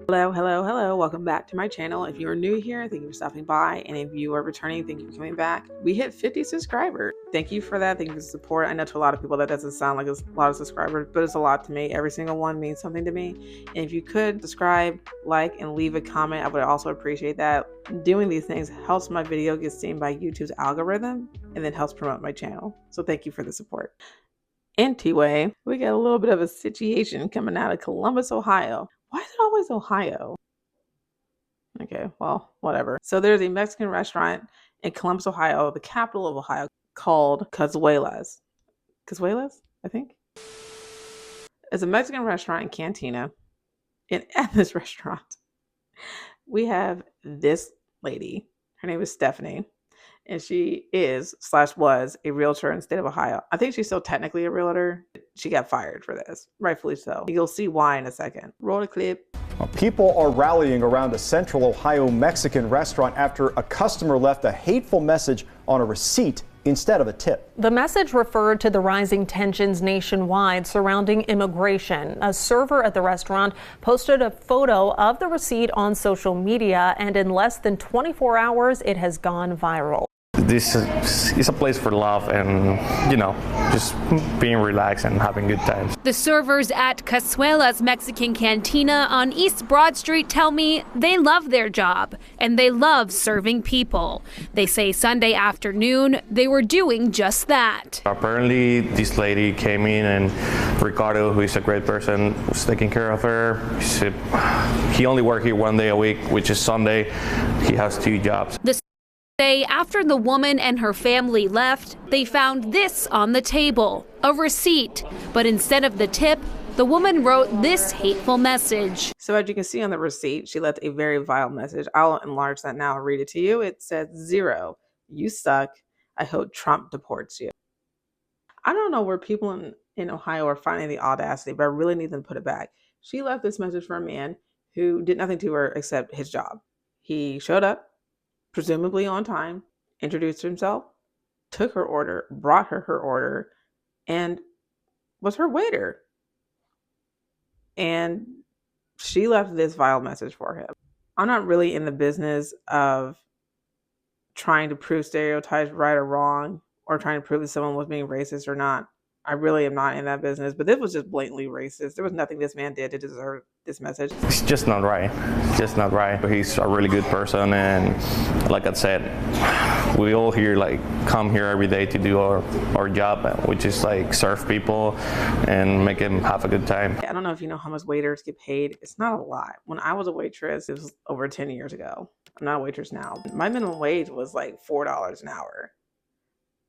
Hello. Welcome back to my channel. If you are new here, thank you for stopping by. And if you are returning, thank you for coming back. We hit 50 subscribers. Thank you for that. Thank you for the support. I know to a lot of people that doesn't sound like a lot of subscribers, but it's a lot to me. Every single one means something to me. And if you could subscribe, like, and leave a comment, I would also appreciate that. Doing these things helps my video get seen by YouTube's algorithm and then helps promote my channel. So thank you for the support. Anyway, we got a little bit of a situation coming out of Columbus, Ohio. Why is it always Ohio? Okay, well, whatever. So there's a Mexican restaurant in Columbus, Ohio, the capital of Ohio, called Cazuela's. Cazuela's, I think. It's a Mexican restaurant in Cantina. And at this restaurant, we have this lady. Her name is Stephanie. And she was a realtor in the state of Ohio. I think she's still technically a realtor. She got fired for this, rightfully so. You'll see why in a second. Roll the clip. People are rallying around a central Ohio Mexican restaurant after a customer left a hateful message on a receipt instead of a tip. The message referred to the rising tensions nationwide surrounding immigration. A server at the restaurant posted a photo of the receipt on social media, and in less than 24 hours, it has gone viral. This is a place for love and, just being relaxed and having good times. The servers at Cazuela's Mexican Cantina on East Broad Street tell me they love their job and they love serving people. They say Sunday afternoon they were doing just that. Apparently, this lady came in and Ricardo, who is a great person, was taking care of her. He only worked here one day a week, which is Sunday. He has 2 jobs. After the woman and her family left, they found this on the table, a receipt. But instead of the tip, the woman wrote this hateful message. So as you can see on the receipt, she left a very vile message. I'll enlarge that now and read it to you. It says, 0, you suck. I hope Trump deports you. I don't know where people in Ohio are finding the audacity, but I really need them to put it back. She left this message for a man who did nothing to her except his job. He showed up, presumably on time, introduced himself, took her order, brought her order, and was her waiter. And she left this vile message for him. I'm not really in the business of trying to prove stereotypes right or wrong, or trying to prove that someone was being racist or not. I really am not in that business, but this was just blatantly racist. There was nothing this man did to deserve this message. It's just not right. It's just not right. He's a really good person, and like I said, we all here come here every day to do our job, which is serve people and make them have a good time. I don't know if you know how much waiters get paid. It's not a lot. When I was a waitress, it was over 10 years ago. I'm not a waitress now. My minimum wage was $4 an hour.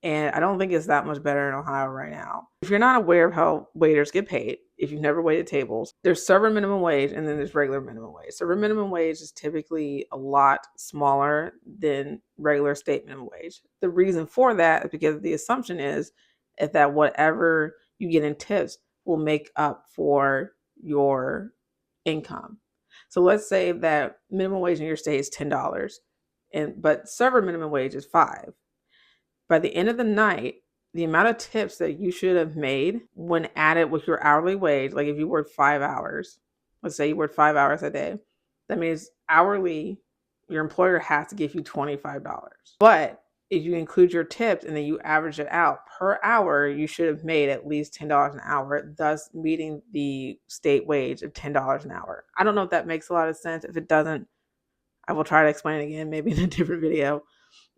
And I don't think it's that much better in Ohio right now. If you're not aware of how waiters get paid, if you've never waited tables, there's server minimum wage and then there's regular minimum wage. Server minimum wage is typically a lot smaller than regular state minimum wage. The reason for that is because the assumption is that whatever you get in tips will make up for your income. So let's say that minimum wage in your state is $10, but server minimum wage is $5. By the end of the night, the amount of tips that you should have made when added with your hourly wage, like if you worked 5 hours, let's say you worked 5 hours a day, that means hourly, your employer has to give you $25. But if you include your tips and then you average it out per hour, you should have made at least $10 an hour, thus meeting the state wage of $10 an hour. I don't know if that makes a lot of sense. If it doesn't, I will try to explain it again, maybe in a different video,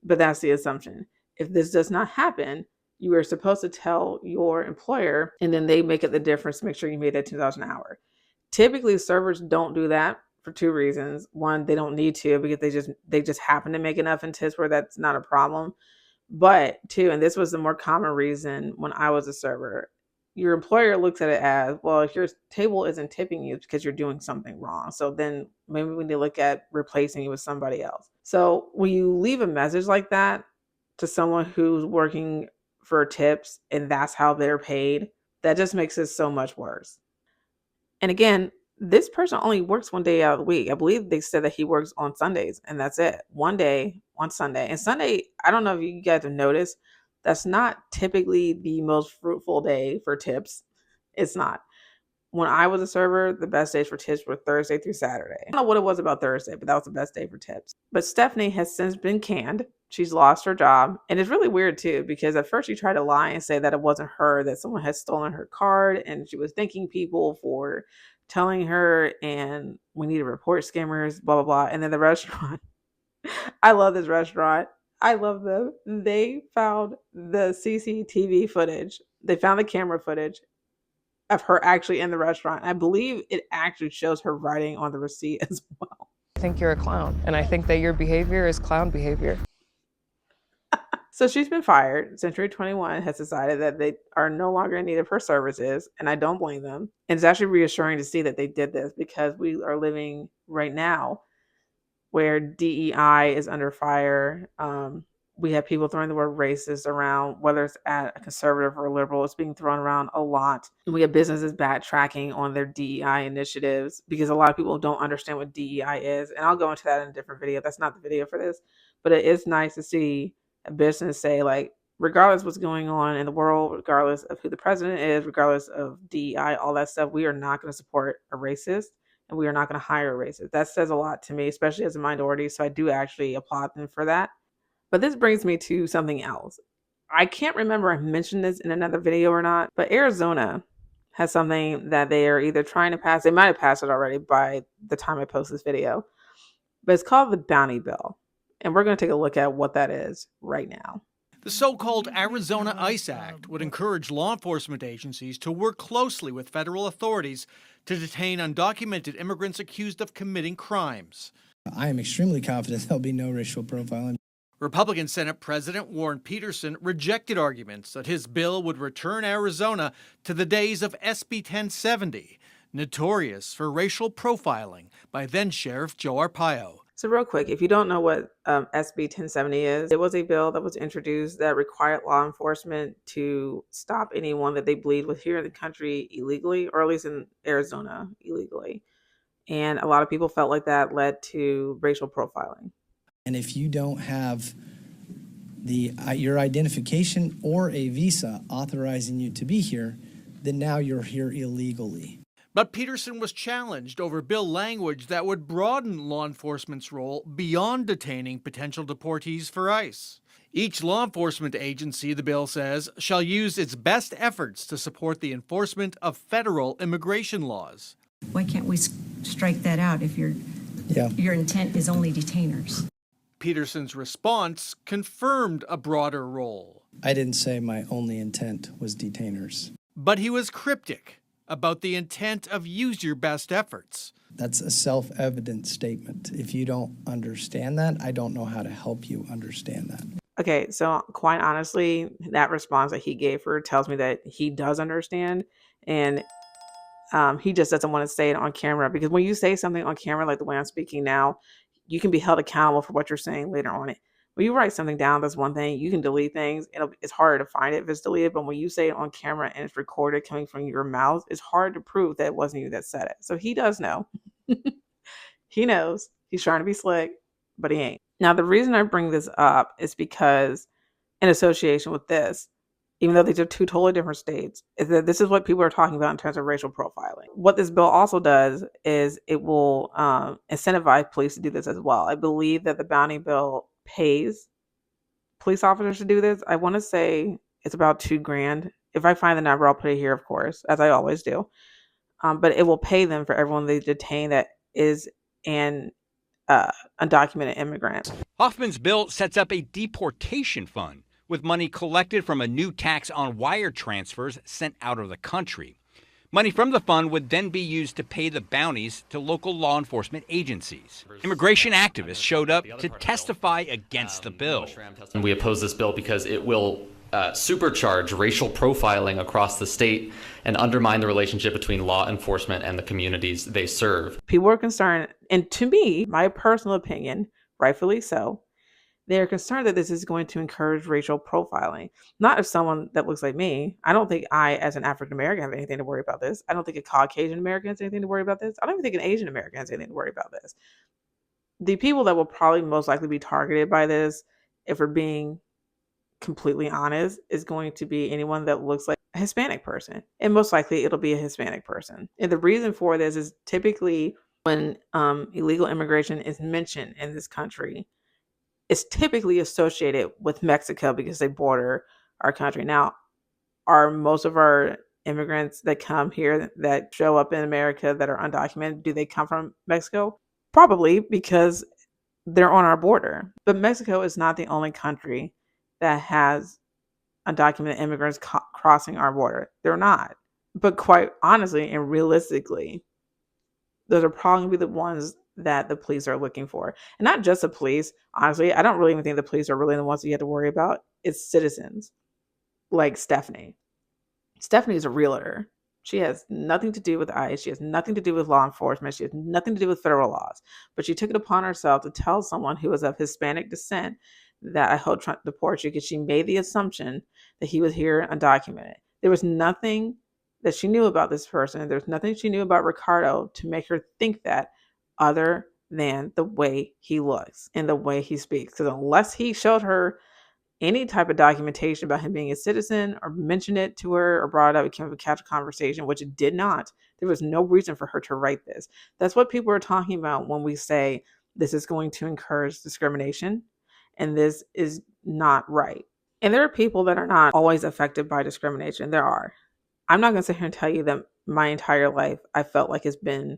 but that's the assumption. If this does not happen, you are supposed to tell your employer and then they make it the difference to make sure you made that $2 an hour. Typically, servers don't do that for 2 reasons. One, they don't need to because they just happen to make enough in tips where that's not a problem. But 2, and this was the more common reason when I was a server, your employer looks at it as, well, if your table isn't tipping you because you're doing something wrong. So then maybe we need to look at replacing you with somebody else. So when you leave a message like that to someone who's working for tips and that's how they're paid, that just makes it so much worse. And again, this person only works 1 day out of the week. I believe they said that he works on Sundays and that's it. 1 day on Sunday. And Sunday, I don't know if you guys have noticed, that's not typically the most fruitful day for tips. It's not. When I was a server, the best days for tips were Thursday through Saturday. I don't know what it was about Thursday, but that was the best day for tips. But Stephanie has since been canned. She's lost her job. And it's really weird too, because at first she tried to lie and say that it wasn't her, that someone had stolen her card, and she was thanking people for telling her, and we need to report scammers, blah, blah, blah. And then the restaurant, I love this restaurant. I love them. They found the CCTV footage. They found the camera footage of her actually in the restaurant. I believe it actually shows her writing on the receipt as well. I think you're a clown, and I think that your behavior is clown behavior. So she's been fired. Century 21 has decided that they are no longer in need of her services, and I don't blame them. And it's actually reassuring to see that they did this, because we are living right now where DEI is under fire. We have people throwing the word racist around, whether it's at a conservative or a liberal, it's being thrown around a lot. And we have businesses backtracking on their DEI initiatives because a lot of people don't understand what DEI is. And I'll go into that in a different video. That's not the video for this, but it is nice to see a business say, like, regardless of what's going on in the world, regardless of who the president is, regardless of DEI, all that stuff, we are not going to support a racist, and we are not going to hire a racist. That says a lot to me, especially as a minority. So I do actually applaud them for that. But this brings me to something else. I can't remember if I mentioned this in another video or not, but Arizona has something that they are either trying to pass. They might have passed it already by the time I post this video, but it's called the Bounty Bill. And we're going to take a look at what that is right now. The so-called Arizona ICE Act would encourage law enforcement agencies to work closely with federal authorities to detain undocumented immigrants accused of committing crimes. I am extremely confident there'll be no racial profiling. Republican Senate President Warren Peterson rejected arguments that his bill would return Arizona to the days of SB 1070, notorious for racial profiling by then-Sheriff Joe Arpaio. So real quick, if you don't know what SB 1070 is, it was a bill that was introduced that required law enforcement to stop anyone that they believed was here in the country illegally, or at least in Arizona illegally. And a lot of people felt like that led to racial profiling. And if you don't have your identification or a visa authorizing you to be here, then now you're here illegally. But Peterson was challenged over bill language that would broaden law enforcement's role beyond detaining potential deportees for ICE. Each law enforcement agency, the bill says, shall use its best efforts to support the enforcement of federal immigration laws. Why can't we strike that out if your intent is only detainers? Peterson's response confirmed a broader role. I didn't say my only intent was detainers. But he was cryptic about the intent of use your best efforts. That's a self-evident statement. If you don't understand that, I don't know how to help you understand that. Okay, so quite honestly, that response that he gave her tells me that he does understand, and he just doesn't want to say it on camera, because when you say something on camera, like the way I'm speaking now, you can be held accountable for what you're saying later on it. When you write something down, that's one thing. You can delete things. It's harder to find it if it's deleted. But when you say it on camera and it's recorded coming from your mouth, it's hard to prove that it wasn't you that said it. So he does know. He knows. He's trying to be slick, but he ain't. Now, the reason I bring this up is because in association with this, even though these are two totally different states, is that this is what people are talking about in terms of racial profiling. What this bill also does is it will incentivize police to do this as well. I believe that the bounty bill pays police officers to do this. I want to say it's about $2,000. If I find the number, I'll put it here, of course, as I always do. But it will pay them for everyone they detain that is an undocumented immigrant. Hoffman's bill sets up a deportation fund with money collected from a new tax on wire transfers sent out of the country. Money from the fund would then be used to pay the bounties to local law enforcement agencies. Immigration activists showed up to testify against the bill. We oppose this bill because it will supercharge racial profiling across the state and undermine the relationship between law enforcement and the communities they serve. People are concerned, and to me, my personal opinion, rightfully so, they're concerned that this is going to encourage racial profiling. Not if someone that looks like me. I don't think I, as an African American, have anything to worry about this. I don't think a Caucasian American has anything to worry about this. I don't even think an Asian American has anything to worry about this. The people that will probably most likely be targeted by this, if we're being completely honest, is going to be anyone that looks like a Hispanic person. And most likely it'll be a Hispanic person. And the reason for this is typically when illegal immigration is mentioned in this country, it's typically associated with Mexico because they border our country. Now, are most of our immigrants that come here that show up in America that are undocumented, do they come from Mexico? Probably, because they're on our border. But Mexico is not the only country that has undocumented immigrants crossing our border. They're not. But quite honestly and realistically, those are probably going to be the ones that the police are looking for. And not just the police. Honestly, I don't really even think the police are really the ones that you have to worry about. It's citizens like Stephanie. Stephanie is a realtor. She has nothing to do with ICE. She has nothing to do with law enforcement. She has nothing to do with federal laws. But she took it upon herself to tell someone who was of Hispanic descent that I hope Trump deports you, because she made the assumption that he was here undocumented. There was nothing that she knew about this person. There's nothing she knew about Ricardo to make her think that, other than the way he looks and the way he speaks. Because unless he showed her any type of documentation about him being a citizen or mentioned it to her or brought it up, it came up a casual conversation, which it did not. There was no reason for her to write this. That's what people are talking about when we say this is going to encourage discrimination and this is not right. And there are people that are not always affected by discrimination. There are. I'm not going to sit here and tell you that my entire life I felt like it's been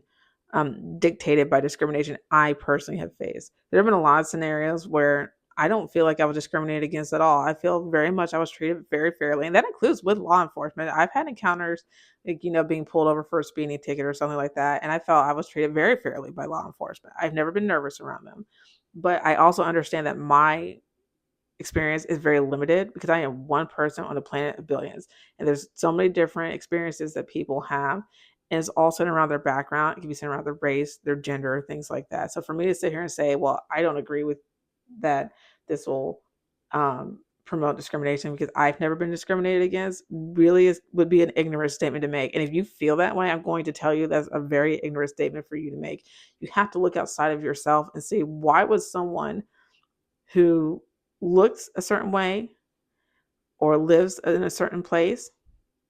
dictated by discrimination I personally have faced. There have been a lot of scenarios where I don't feel like I was discriminated against at all. I feel very much I was treated very fairly. And that includes with law enforcement. I've had encounters, like, being pulled over for a speeding ticket or something like that. And I felt I was treated very fairly by law enforcement. I've never been nervous around them. But I also understand that my experience is very limited because I am one person on a planet of billions. And there's so many different experiences that people have. And it's all centered around their background. It can be centered around their race, their gender, things like that. So for me to sit here and say, well, I don't agree with that this will promote discrimination because I've never been discriminated against, really would be an ignorant statement to make. And if you feel that way, I'm going to tell you that's a very ignorant statement for you to make. You have to look outside of yourself and see, why was someone who looks a certain way or lives in a certain place,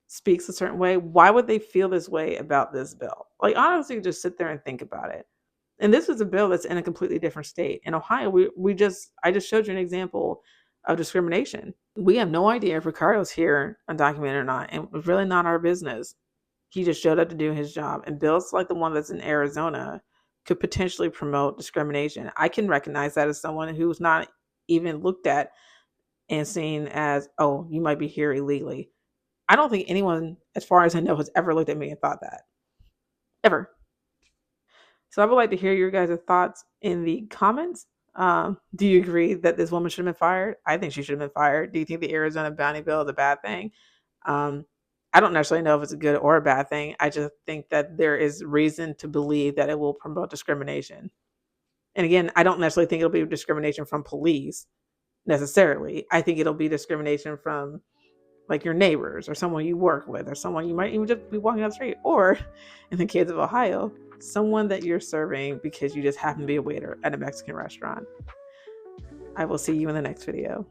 speaks a certain way, why would they feel this way about this bill? Like, honestly, just sit there and think about it. And this is a bill that's in a completely different state. In Ohio, I just showed you an example of discrimination. We have no idea if Ricardo's here undocumented or not, and it's really not our business. He just showed up to do his job. And bills like the one that's in Arizona could potentially promote discrimination. I can recognize that as someone who's not even looked at and seen as, oh, you might be here illegally. I don't think anyone, as far as I know, has ever looked at me and thought that. Ever. So I would like to hear your guys' thoughts in the comments. Do you agree that this woman should have been fired? I think she should have been fired. Do you think the Arizona bounty bill is a bad thing? I don't necessarily know if it's a good or a bad thing. I just think that there is reason to believe that it will promote discrimination. And again, I don't necessarily think it'll be discrimination from police necessarily. I think it'll be discrimination from like your neighbors or someone you work with or someone you might even just be walking down the street, or in the case of Ohio, someone that you're serving because you just happen to be a waiter at a Mexican restaurant. I will see you in the next video.